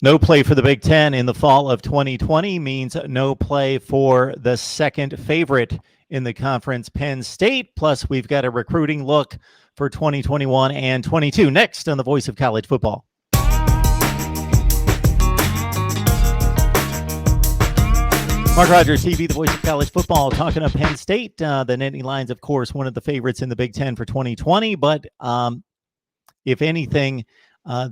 No play for the Big Ten in the fall of 2020 means no play for the second favorite in the conference, Penn State. Plus, we've got a recruiting look for 2021 and 22 next on the Voice of College Football. MarkRogersTV, the Voice of College Football, talking to Penn State. The Nittany Lions, of course, one of the favorites in the Big Ten for 2020. But if anything,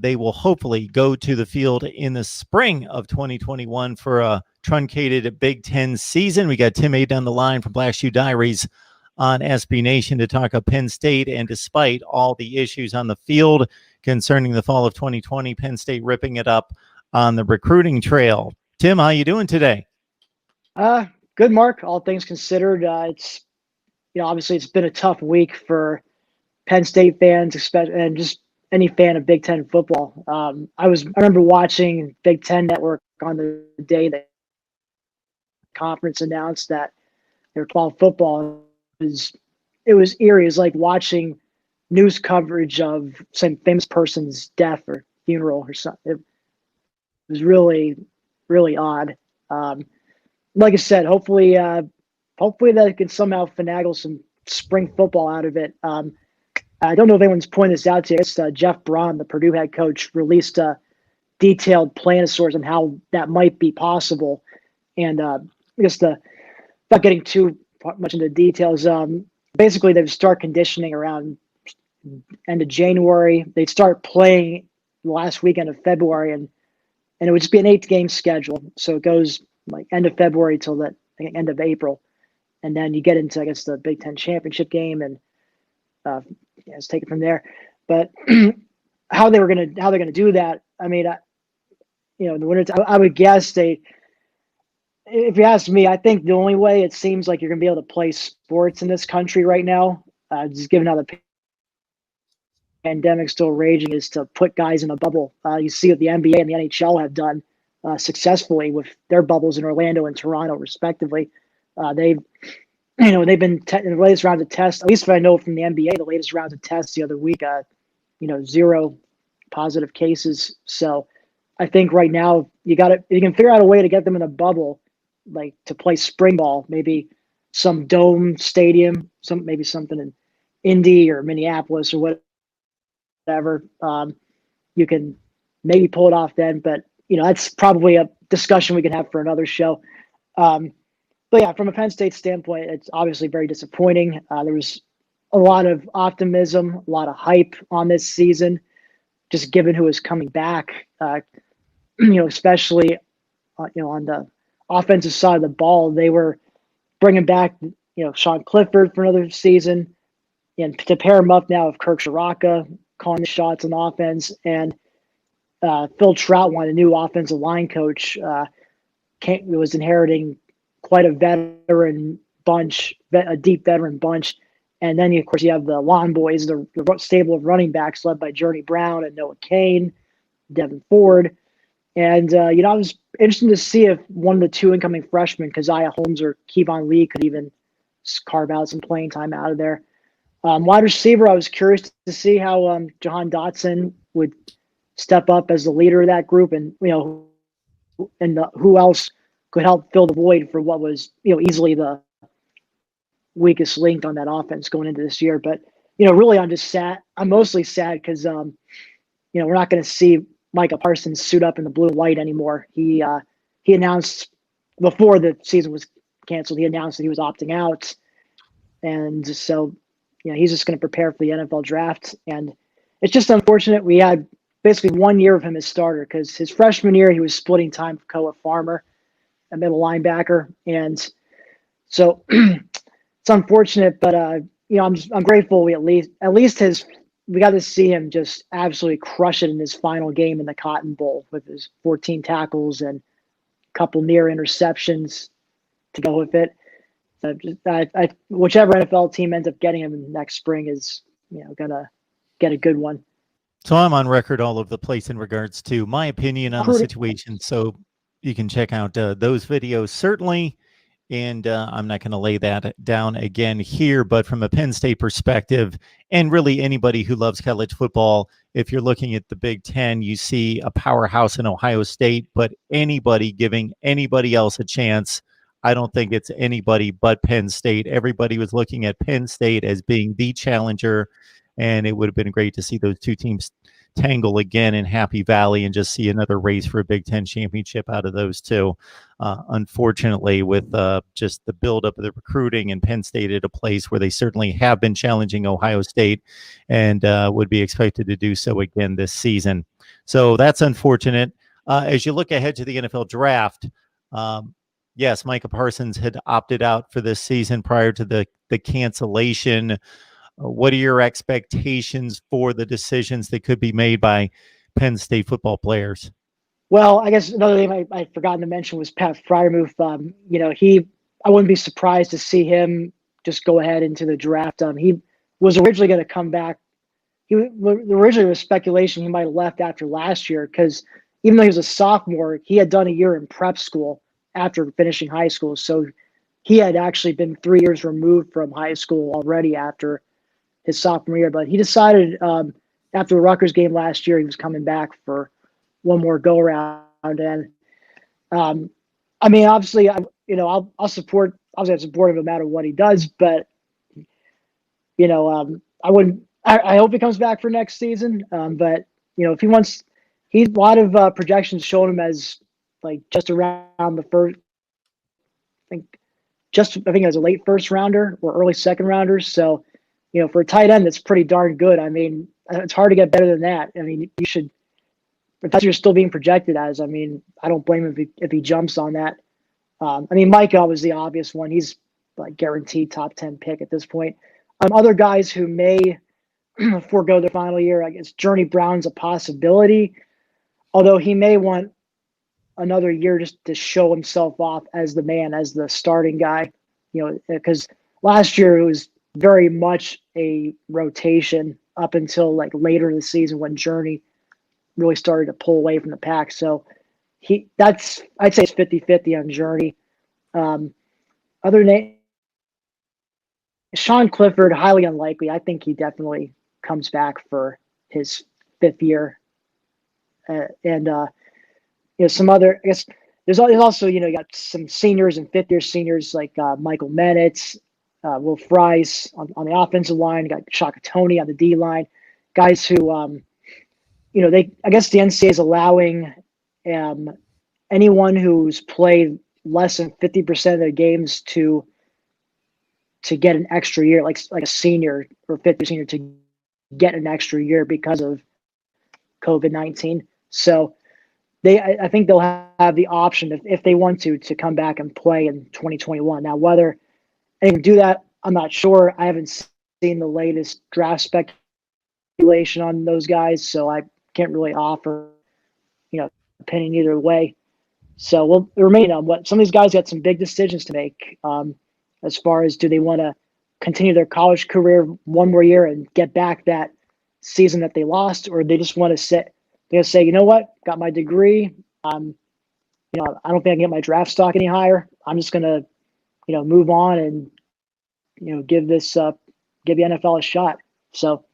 they will hopefully go to the field in the spring of 2021 for a truncated Big Ten season. We got Tim A down the line from Black Shoe Diaries on SB Nation to talk of Penn State. And despite all the issues on the field concerning the fall of 2020, Penn State ripping it up on the recruiting trail. Tim, how you doing today? Good, Mark. All things considered, it's obviously it's been a tough week for Penn State fans, especially, and just any fan of Big Ten football. I remember watching Big Ten Network on the day that conference announced that their 12 football it was eerie. It was like watching news coverage of some famous person's death or funeral or something. It was really, really odd. Like I said, hopefully they can somehow finagle some spring football out of it. I don't know if anyone's pointed this out to you. It's Jeff Braun, the Purdue head coach, released a detailed plan of sorts on how that might be possible. And I guess without getting too much into details, basically they'd start conditioning around end of January. They'd start playing the last weekend of February, and it would just be an 8-game schedule. So it goes like end of February till the end of April, and then you get into, I guess, the Big Ten championship game, and let's take it from there. But how they're gonna do that? I mean, in the winter, I would guess if you ask me, I think the only way it seems like you're gonna be able to play sports in this country right now, just given how the pandemic's still raging, is to put guys in a bubble. You see what the NBA and the NHL have done successfully with their bubbles in Orlando and Toronto, respectively. They've been in the latest round of tests, at least if I know from the NBA, the latest round of tests the other week, 0 positive cases. So I think right now you can figure out a way to get them in a bubble, like to play spring ball, maybe some dome stadium, maybe something in Indy or Minneapolis or whatever. You can maybe pull it off then, but that's probably a discussion we can have for another show. But yeah, from a Penn State standpoint, it's obviously very disappointing. There was a lot of optimism, a lot of hype on this season, just given who is coming back. Especially on the offensive side of the ball, they were bringing back Sean Clifford for another season, and to pair him up now with Kirk Shiraka calling the shots on offense, and Phil Troutwine, a new offensive line coach, was inheriting quite a veteran bunch, a deep veteran bunch. And then, of course, you have the Lawn Boys, the stable of running backs led by Journey Brown and Noah Kane, Devin Ford. And, I was interested to see if one of the two incoming freshmen, Keziah Holmes or Kevon Lee, could even carve out some playing time out of there. Wide receiver, I was curious to see how Jahan Dotson would step up as the leader of that group, and who else could help fill the void for what was easily the weakest link on that offense going into this year. But really, I'm mostly sad because we're not going to see Micah Parsons suit up in the blue and white anymore. He announced before the season was canceled, he announced that he was opting out, and so he's just going to prepare for the NFL draft. And it's just unfortunate. We had basically 1 year of him as starter, because his freshman year he was splitting time with Koa Farmer, a middle linebacker, and so it's unfortunate. But I'm grateful we at least we got to see him just absolutely crush it in his final game in the Cotton Bowl with his 14 tackles and a couple near interceptions to go with it. So whichever NFL team ends up getting him next spring is gonna get a good one. So I'm on record all over the place in regards to my opinion on the situation. So you can check out those videos. Certainly, And I'm not going to lay that down again here, but from a Penn State perspective, and really anybody who loves college football, if you're looking at the Big Ten, you see a powerhouse in Ohio State, but anybody giving anybody else a chance, I don't think it's anybody but Penn State. Everybody was looking at Penn State as being the challenger, and it would have been great to see those two teams tangle again in Happy Valley and just see another race for a Big Ten championship out of those two. Unfortunately, with just the buildup of the recruiting and Penn State at a place where they certainly have been challenging Ohio State and would be expected to do so again this season. So that's unfortunate. As you look ahead to the NFL draft, yes, Micah Parsons had opted out for this season prior to the cancellation. What are your expectations for the decisions that could be made by Penn State football players? Well, I guess another thing I forgotten to mention was Pat Freiermuth. I wouldn't be surprised to see him just go ahead into the draft. He was originally going to come back. Originally was speculation he might have left after last year because even though he was a sophomore, he had done a year in prep school after finishing high school. So he had actually been 3 years removed from high school already after his sophomore year. But he decided after the Rutgers game last year, he was coming back for one more go around. And I mean, obviously, I'll support. Obviously, I support him no matter what he does. But I wouldn't. I hope he comes back for next season. But if he wants, a lot of projections showed him as like just around the first. I think it was a late first rounder or early second rounder. So, for a tight end, that's pretty darn good. I mean, it's hard to get better than that. I mean, you should. If that's what you're still being projected as, I mean, I don't blame him if he jumps on that. I mean, Micah was the obvious one. He's like guaranteed top 10 pick at this point. Other guys who may forego their final year, I guess Journey Brown's a possibility, although he may want another year just to show himself off as the man, as the starting guy, because last year it was very much a rotation up until like later in the season when Journey really started to pull away from the pack. So I'd say it's 50-50 on Journey. Other name, Sean Clifford, highly unlikely. I think he definitely comes back for his 5th year. Some other, I guess there's also, you got some seniors and 5th year seniors like Michael Menitz, Will Fries on the offensive line, got Shaka Tony on the D line, guys who, I guess the NCAA is allowing anyone who's played less than 50% of their games to get an extra year, like a senior or 5th year senior to get an extra year because of COVID-19. So I think they'll have the option if they want to come back and play in 2021. Now, whether they can do that, I'm not sure. I haven't seen the latest draft speculation on those guys, so I can't really offer, opinion either way. So we'll remain on what some of these guys got some big decisions to make as far as do they want to continue their college career one more year and get back that season that they lost, or they just want to say, you know what, got my degree. I don't think I can get my draft stock any higher. I'm just going to, move on and, give the NFL a shot. So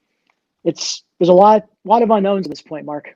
there's a lot of unknowns at this point, Mark.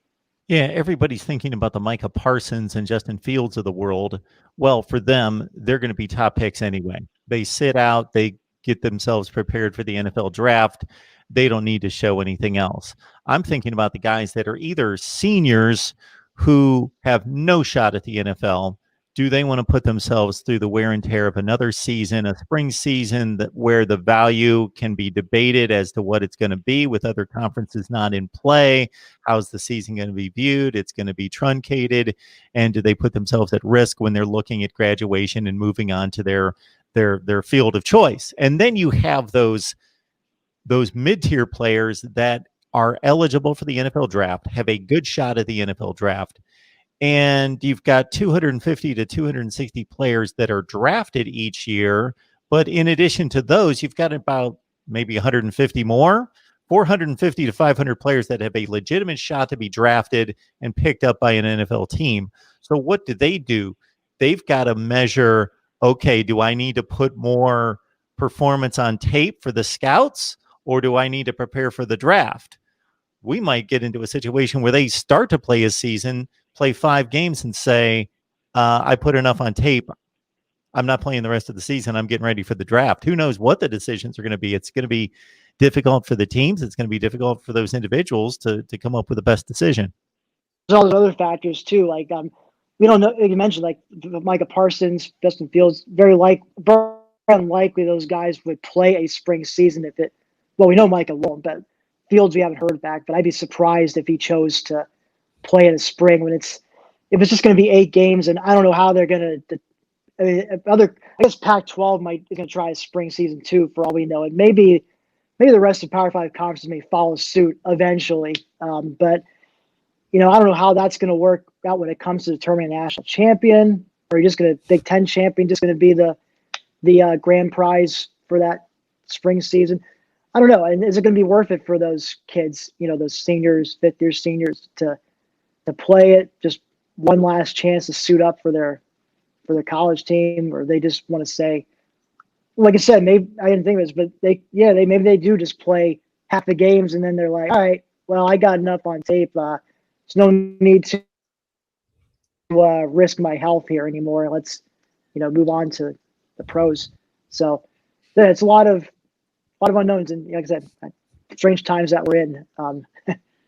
Yeah, everybody's thinking about the Micah Parsons and Justin Fields of the world. Well, for them, they're going to be top picks anyway. They sit out, they get themselves prepared for the NFL draft. They don't need to show anything else. I'm thinking about the guys that are either seniors who have no shot at the NFL. Do they want to put themselves through the wear and tear of another season, a spring season where the value can be debated as to what it's going to be with other conferences not in play? How's the season going to be viewed? It's going to be truncated. And do they put themselves at risk when they're looking at graduation and moving on to their field of choice? And then you have those mid-tier players that are eligible for the NFL draft, have a good shot at the NFL draft. And you've got 250 to 260 players that are drafted each year. But in addition to those, you've got about maybe 150 more, 450 to 500 players that have a legitimate shot to be drafted and picked up by an NFL team. So what do? They've got to measure, okay, do I need to put more performance on tape for the scouts, or do I need to prepare for the draft? We might get into a situation where they start to play a season, play 5 games, and say, I put enough on tape. I'm not playing the rest of the season. I'm getting ready for the draft. Who knows what the decisions are going to be? It's going to be difficult for the teams. It's going to be difficult for those individuals to come up with the best decision. There's all those other factors too. Like we don't know. You mentioned like Micah Parsons, Justin Fields. Very unlikely those guys would play a spring season if it. Well, we know Micah won't, but Fields we haven't heard back. But I'd be surprised if he chose to play in the spring when if it's just going to be 8 games, and I don't know how they're going to. I mean, I guess Pac-12 is going to try a spring season too, for all we know, and maybe the rest of Power 5 conferences may follow suit eventually. But I don't know how that's going to work out when it comes to determining a national champion, or you're just going to Big Ten champion, just going to be the grand prize for that spring season. I don't know. And is it going to be worth it for those kids, those seniors, 5th-year seniors, to play it, just one last chance to suit up for their college team, or they just want to say, like I said, maybe I didn't think of this, but maybe they do just play half the games, and then they're like, all right, well, I got enough on tape. There's no need to risk my health here anymore. Let's, move on to the pros. So it's a lot of unknowns, and like I said, strange times that we're in.